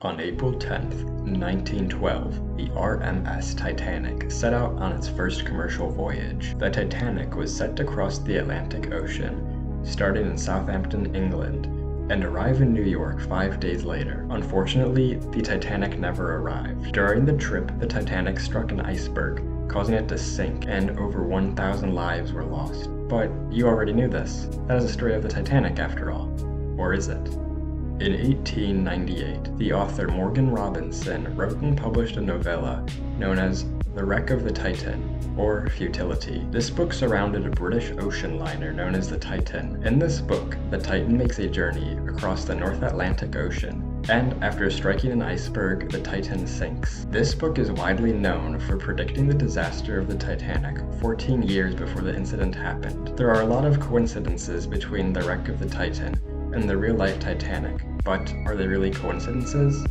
On April 10th, 1912, the RMS Titanic set out on its first commercial voyage. The Titanic was set to cross the Atlantic Ocean, starting in Southampton, England, and arrive in New York 5 days later. Unfortunately, the Titanic never arrived. During the trip, the Titanic struck an iceberg, causing it to sink, and over 1,000 lives were lost. But you already knew this. That is the story of the Titanic, after all. Or is it? In 1898, the author Morgan Robinson wrote and published a novella known as The Wreck of the Titan, or Futility. This book surrounded a British ocean liner known as the Titan. In this book, the Titan makes a journey across the North Atlantic Ocean, and after striking an iceberg, the Titan sinks. This book is widely known for predicting the disaster of the Titanic 14 years before the incident happened. There are a lot of coincidences between the wreck of the Titan and the real-life Titanic, but are they really coincidences?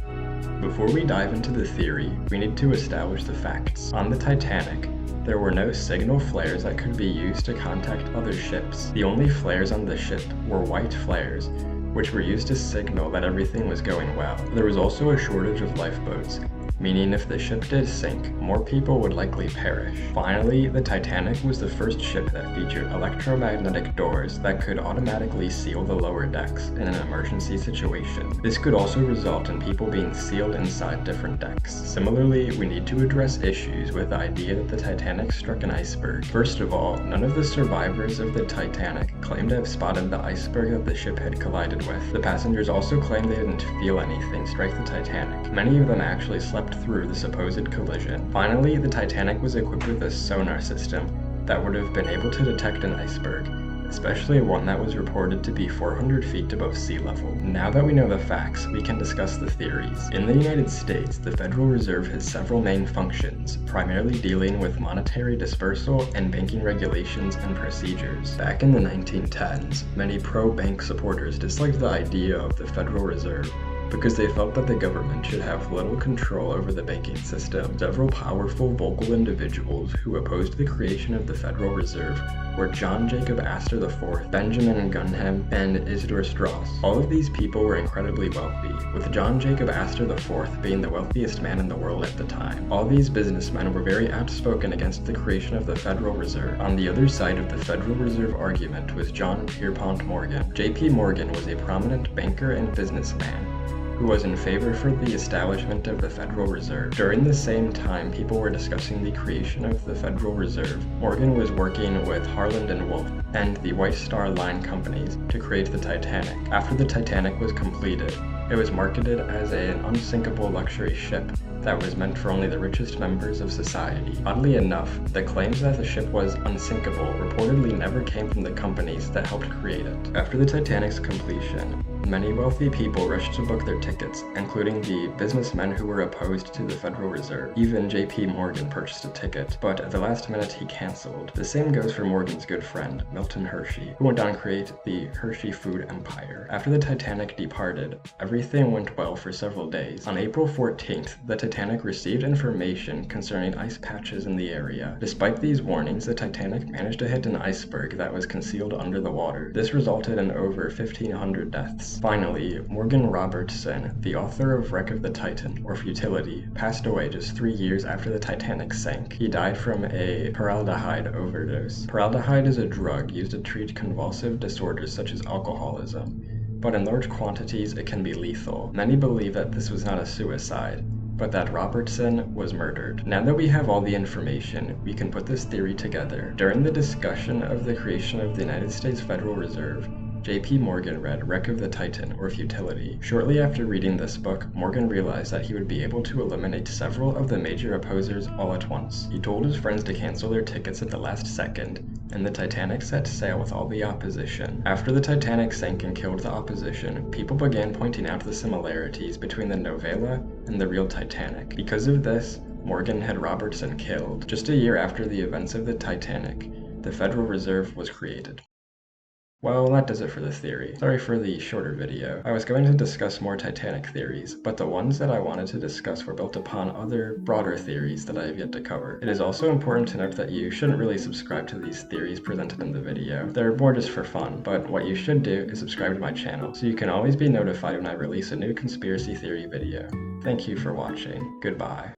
Before we dive into the theory, we need to establish the facts. On the Titanic, there were no signal flares that could be used to contact other ships. The only flares on the ship were white flares, which were used to signal that everything was going well. There was also a shortage of lifeboats, meaning if the ship did sink, more people would likely perish. Finally, the Titanic was the first ship that featured electromagnetic doors that could automatically seal the lower decks in an emergency situation. This could also result in people being sealed inside different decks. Similarly, we need to address issues with the idea that the Titanic struck an iceberg. First of all, none of the survivors of the Titanic claimed to have spotted the iceberg that the ship had collided with. The passengers also claimed they didn't feel anything strike the Titanic. Many of them actually slept through the supposed collision. Finally, the Titanic was equipped with a sonar system that would have been able to detect an iceberg, especially one that was reported to be 400 feet above sea level. Now that we know the facts, we can discuss the theories. In the United States, the Federal Reserve has several main functions, primarily dealing with monetary dispersal and banking regulations and procedures. Back in the 1910s, many pro-bank supporters disliked the idea of the Federal Reserve because they felt that the government should have little control over the banking system. Several powerful, vocal individuals who opposed the creation of the Federal Reserve were John Jacob Astor IV, Benjamin Gunham, and Isidor Straus. All of these people were incredibly wealthy, with John Jacob Astor IV being the wealthiest man in the world at the time. All these businessmen were very outspoken against the creation of the Federal Reserve. On the other side of the Federal Reserve argument was John Pierpont Morgan. J.P. Morgan was a prominent banker and businessman who was in favor for the establishment of the Federal Reserve. During the same time people were discussing the creation of the Federal Reserve, Morgan was working with Harland and Wolff and the White Star Line companies to create the Titanic. After the Titanic was completed, it was marketed as an unsinkable luxury ship that was meant for only the richest members of society. Oddly enough, the claims that the ship was unsinkable reportedly never came from the companies that helped create it. After the Titanic's completion, many wealthy people rushed to book their tickets, including the businessmen who were opposed to the Federal Reserve. Even J.P. Morgan purchased a ticket, but at the last minute he canceled. The same goes for Morgan's good friend, Milton Hershey, who went on to create the Hershey food empire. After the Titanic departed, everything went well for several days. On April 14th, the Titanic received information concerning ice patches in the area. Despite these warnings, the Titanic managed to hit an iceberg that was concealed under the water. This resulted in over 1,500 deaths. Finally, Morgan Robertson, the author of Wreck of the Titan, or Futility, passed away just 3 years after the Titanic sank. He died from a paraldehyde overdose. Paraldehyde is a drug used to treat convulsive disorders such as alcoholism, but in large quantities it can be lethal. Many believe that this was not a suicide, but that Robertson was murdered. Now that we have all the information, we can put this theory together. During the discussion of the creation of the United States Federal Reserve, J.P. Morgan read Wreck of the Titan, or Futility. Shortly after reading this book, Morgan realized that he would be able to eliminate several of the major opposers all at once. He told his friends to cancel their tickets at the last second, and the Titanic set sail with all the opposition. After the Titanic sank and killed the opposition, people began pointing out the similarities between the novella and the real Titanic. Because of this, Morgan had Robertson killed. Just a year after the events of the Titanic, the Federal Reserve was created. Well, that does it for the theory. Sorry for the shorter video. I was going to discuss more Titanic theories, but the ones that I wanted to discuss were built upon other, broader theories that I have yet to cover. It is also important to note that you shouldn't really subscribe to these theories presented in the video. They're more just for fun, but what you should do is subscribe to my channel, so you can always be notified when I release a new conspiracy theory video. Thank you for watching. Goodbye.